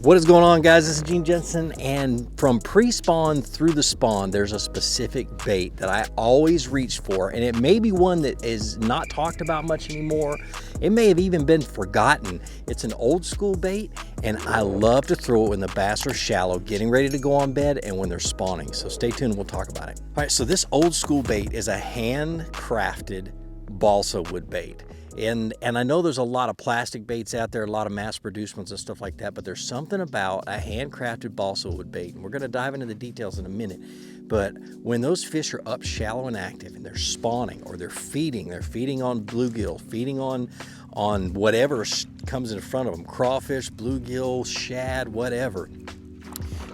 What is going on, guys? This is Gene Jensen, and from pre-spawn through the spawn, there's a specific bait that I always reach for, and it may be one that is not talked about much anymore. It may have even been forgotten. It's an old school bait, and I love to throw it when the bass are shallow, getting ready to go on bed, and when they're spawning. So stay tuned, we'll talk about it. All right, so this old school bait is a handcrafted balsa wood bait. And I know there's a lot of plastic baits out there, a lot of mass-produced ones and stuff like that, but there's something about a handcrafted balsa wood bait, and we're going to dive into the details in a minute. But when those fish are up shallow and active, and they're spawning or they're feeding on bluegill, feeding on whatever comes in front of them, crawfish, bluegill, shad, whatever.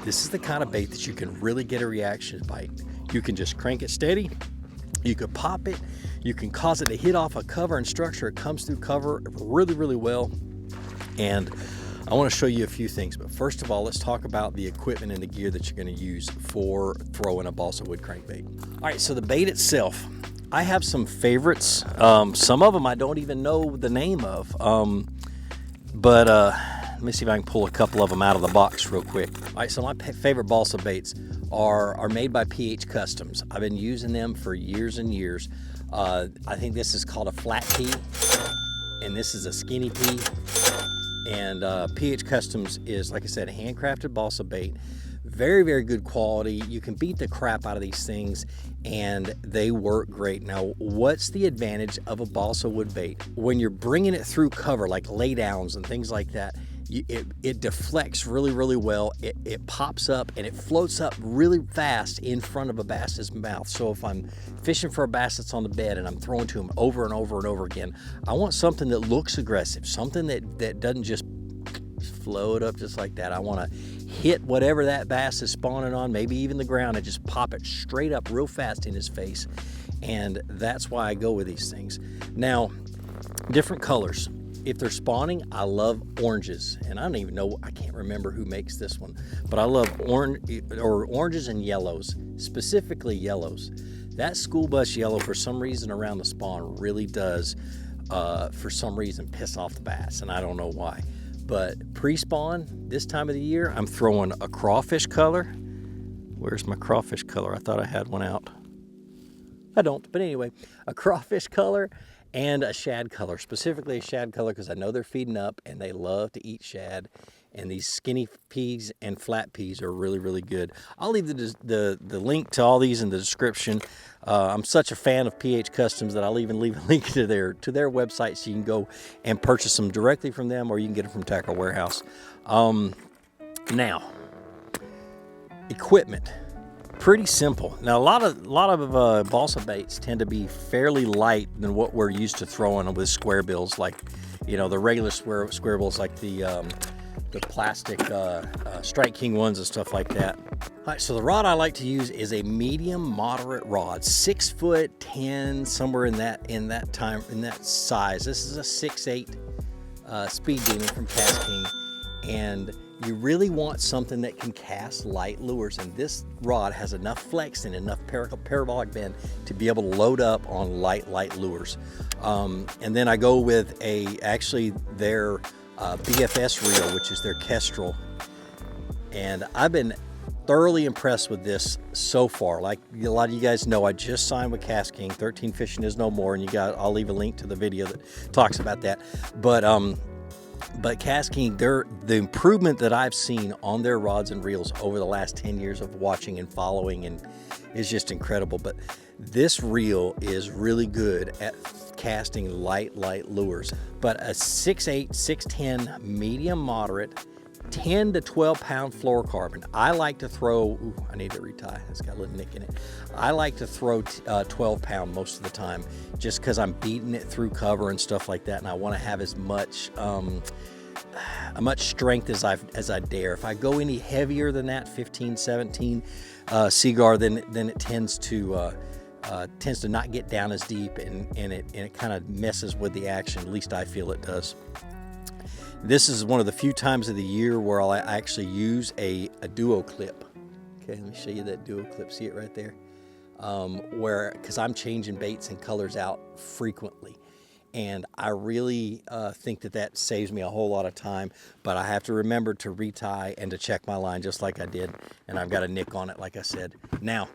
This is the kind of bait that you can really get a reaction bite. You can just crank it steady. You could pop it. You can cause it to hit off a cover and structure. It comes through cover really, really well. And I want to show you a few things. But first of all, let's talk about the equipment and the gear that you're going to use for throwing a balsa wood crankbait. All right, so the bait itself, I have some favorites. Some of them I don't even know the name of. But let me see if I can pull a couple of them out of the box real quick. All right, so my favorite balsa baits are made by PH Customs. I've been using them for years and years. I think this is called a flat pea, and this is a skinny pea. And PH Customs is, like I said, a handcrafted balsa bait. Very, very good quality. You can beat the crap out of these things, and they work great. Now, what's the advantage of a balsa wood bait? When you're bringing it through cover, like laydowns and things like that, it deflects really, really well. It pops up and it floats up really fast in front of a bass's mouth. So if I'm fishing for a bass that's on the bed and I'm throwing to him over and over and over again, I want something that looks aggressive, something that doesn't just float up just like that. I want to hit whatever that bass is spawning on, maybe even the ground, and just pop it straight up real fast in his face. And that's why I go with these things. Now, different colors. If they're spawning, I love oranges, and I don't even know, I can't remember who makes this one, but I love oranges and yellows, specifically yellows. That school bus yellow, for some reason around the spawn, really does, for some reason, piss off the bass, and I don't know why. But pre-spawn, this time of the year, I'm throwing a crawfish color. Where's my crawfish color? I thought I had one out. I don't, but anyway, a crawfish color and a shad color, specifically a shad color because I know they're feeding up and they love to eat shad. And these skinny peas and flat peas are really, really good. I'll leave the link to all these in the description. I'm such a fan of PH Customs that I'll even leave a link to their website so you can go and purchase them directly from them, or you can get them from Tackle Warehouse. Now, equipment. Pretty simple. Now, a lot of balsa baits tend to be fairly light than what we're used to throwing with square bills, like, you know, the regular square bills, like the plastic Strike King ones and stuff like that. All right, so the rod I like to use is a medium moderate rod, 6'10", somewhere in that size. This is a 6'8" Speed Demon from Cast King, and you really want something that can cast light lures, and this rod has enough flex and enough parabolic bend to be able to load up on light lures. And then I go with their BFS reel, which is their Kestrel, and I've been thoroughly impressed with this so far. Like a lot of you guys know, I just signed with Cast King. 13 Fishing is no more, and I'll leave a link to the video that talks about that. But Cast King, the improvement that I've seen on their rods and reels over the last 10 years of watching and following and is just incredible. But this reel is really good at casting light lures. But a 6'8", 6'10", medium moderate, 10 to 12 pound fluorocarbon. I like to throw, I need to retie, it's got a little nick in it. I like to throw 12 pound most of the time, just because I'm beating it through cover and stuff like that, and I want to have as much strength as I dare. If I go any heavier than that, 15, 17 Seaguar, then it tends to not get down as deep, and it kind of messes with the action. At least I feel it does. This is one of the few times of the year where I'll actually use a duo clip. Okay, let me show you that duo clip. See it right there? Because I'm changing baits and colors out frequently. And I really think that saves me a whole lot of time, but I have to remember to retie and to check my line just like I did. And I've got a nick on it, like I said. Now,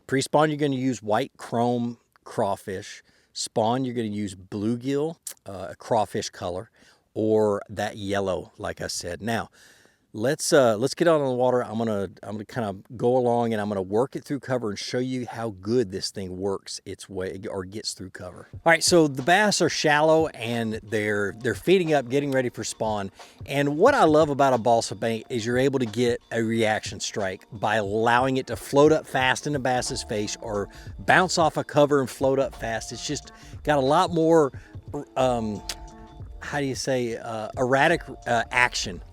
pre-spawn, you're going to use white chrome crawfish. Spawn, you're going to use bluegill, a crawfish color, or that yellow, like I said. Now, let's get out on the water. I'm gonna kind of go along and I'm gonna work it through cover and show you how good this thing works its way or gets through cover. All right, so the bass are shallow and they're feeding up, getting ready for spawn. And what I love about a balsa bait is you're able to get a reaction strike by allowing it to float up fast in the bass's face or bounce off a cover and float up fast. It's just got a lot more, how do you say, erratic action.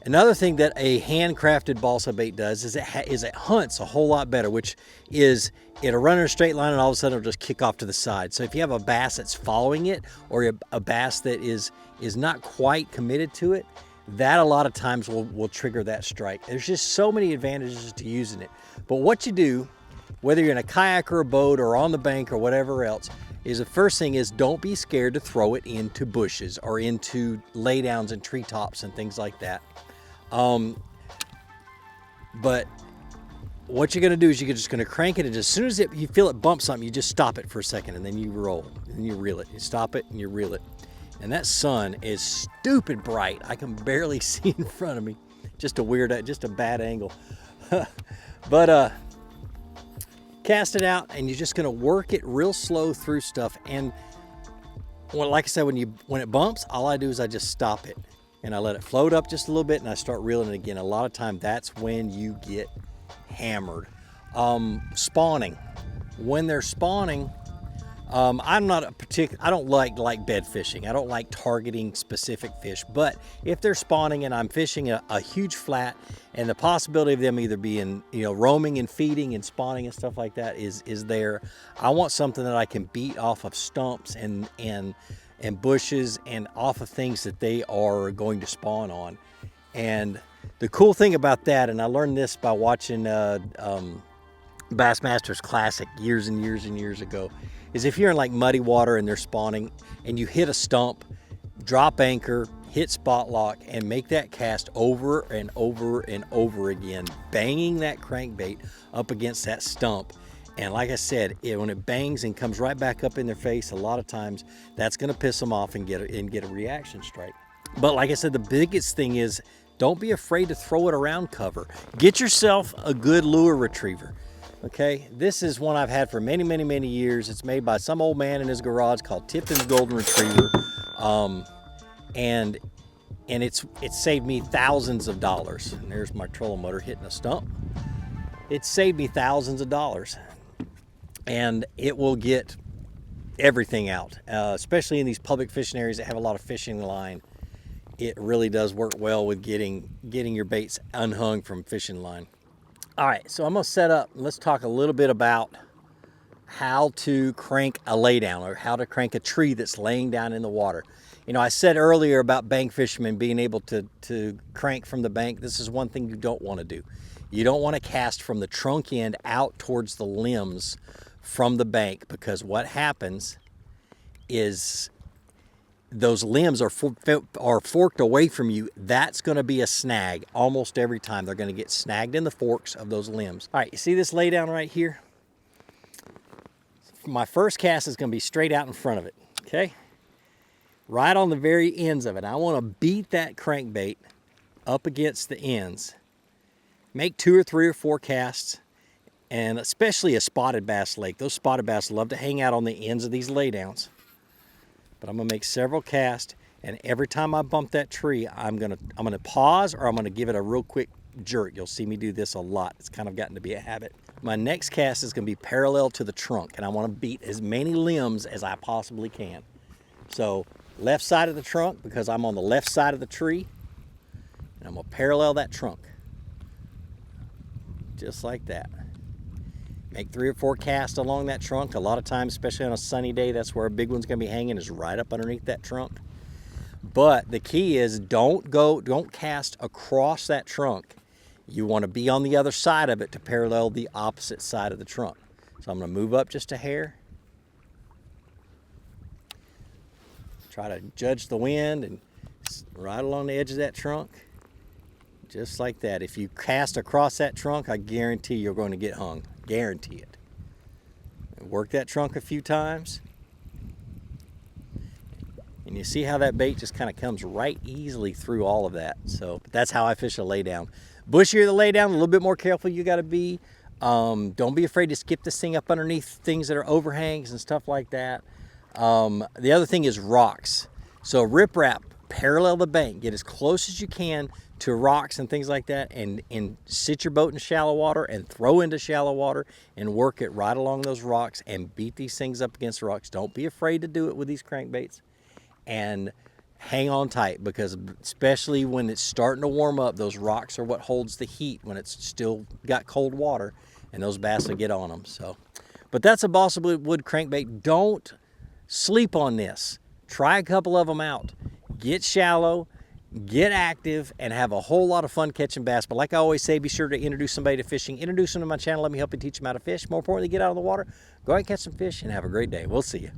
Another thing that a handcrafted balsa bait does is it hunts a whole lot better, which is it'll run in a straight line and all of a sudden it'll just kick off to the side. So if you have a bass that's following it or a bass that is not quite committed to it, that a lot of times will trigger that strike. There's just so many advantages to using it. But what you do, whether you're in a kayak or a boat or on the bank or whatever else, is the first thing is don't be scared to throw it into bushes or into laydowns and treetops and things like that. But what you're going to do is you're just going to crank it, and as soon as you feel it bump something, you just stop it for a second and then you roll and you reel it. You stop it and you reel it. And that sun is stupid bright. I can barely see in front of me. Just a bad angle. But cast it out and you're just going to work it real slow through stuff. And like I said, when it bumps, all I do is I just stop it. And I let it float up just a little bit and I start reeling it again. A lot of time that's when you get hammered. Spawning. When they're spawning, I don't like bed fishing. I don't like targeting specific fish, but if they're spawning and I'm fishing a huge flat and the possibility of them either being, roaming and feeding and spawning and stuff like that is there, I want something that I can beat off of stumps and bushes and off of things that they are going to spawn on. And the cool thing about that, and I learned this by watching Bassmasters Classic years and years and years ago, is if you're in like muddy water and they're spawning and you hit a stump, drop anchor, hit spot lock, and make that cast over and over and over again, banging that crankbait up against that stump. And like I said, when it bangs and comes right back up in their face, a lot of times that's going to piss them off and get a reaction strike. But like I said, the biggest thing is don't be afraid to throw it around cover. Get yourself a good lure retriever. Okay, this is one I've had for many, many, many years. It's made by some old man in his garage called Tipton's Golden Retriever, and it's saved me thousands of dollars. And there's my trolling motor hitting a stump. It saved me thousands of dollars. And it will get everything out, especially in these public fishing areas that have a lot of fishing line. It really does work well with getting your baits unhung from fishing line. All right, so I'm gonna set up. Let's talk a little bit about how to crank a laydown or how to crank a tree that's laying down in the water. I said earlier about bank fishermen being able to crank from the bank. This is one thing you don't want to do. You don't want to cast from the trunk end out towards the limbs from the bank, because what happens is those limbs are forked away from you. That's going to be a snag almost every time. They're going to get snagged in the forks of those limbs. All right, you see this lay down right here? My first cast is going to be straight out in front of it, okay? Right on the very ends of it. I want to beat that crankbait up against the ends. Make 2 or 3 or 4 casts. And especially a spotted bass lake. Those spotted bass love to hang out on the ends of these laydowns. But I'm gonna make several casts, and every time I bump that tree, I'm gonna pause, or I'm gonna give it a real quick jerk. You'll see me do this a lot. It's kind of gotten to be a habit. My next cast is gonna be parallel to the trunk, and I wanna beat as many limbs as I possibly can. So left side of the trunk, because I'm on the left side of the tree, and I'm gonna parallel that trunk. Just like that. Make 3 or 4 casts along that trunk. A lot of times, especially on a sunny day, that's where a big one's gonna be hanging, is right up underneath that trunk. But the key is don't cast across that trunk. You wanna be on the other side of it to parallel the opposite side of the trunk. So I'm gonna move up just a hair. Try to judge the wind and right along the edge of that trunk, just like that. If you cast across that trunk, I guarantee you're going to get hung. Guarantee it. Work that trunk a few times, and you see how that bait just kind of comes right easily through all of that. So that's how I fish a laydown. Bushier the laydown, a little bit more careful you got to be. Don't be afraid to skip this thing up underneath things that are overhangs and stuff like that. The other thing is rocks. So riprap, parallel the bank, get as close as you can to rocks and things like that, and sit your boat in shallow water and throw into shallow water and work it right along those rocks and beat these things up against the rocks. Don't be afraid to do it with these crankbaits, and hang on tight, because especially when it's starting to warm up, those rocks are what holds the heat when it's still got cold water, and those bass will get on them. So, but that's a Balsa Wood crankbait. Don't sleep on this. Try a couple of them out. Get shallow, get active, and have a whole lot of fun catching bass. But like I always say, be sure to introduce somebody to fishing. Introduce them to my channel. Let me help you teach them how to fish. More importantly, get out of the water, go out and catch some fish, and have a great day. We'll see you.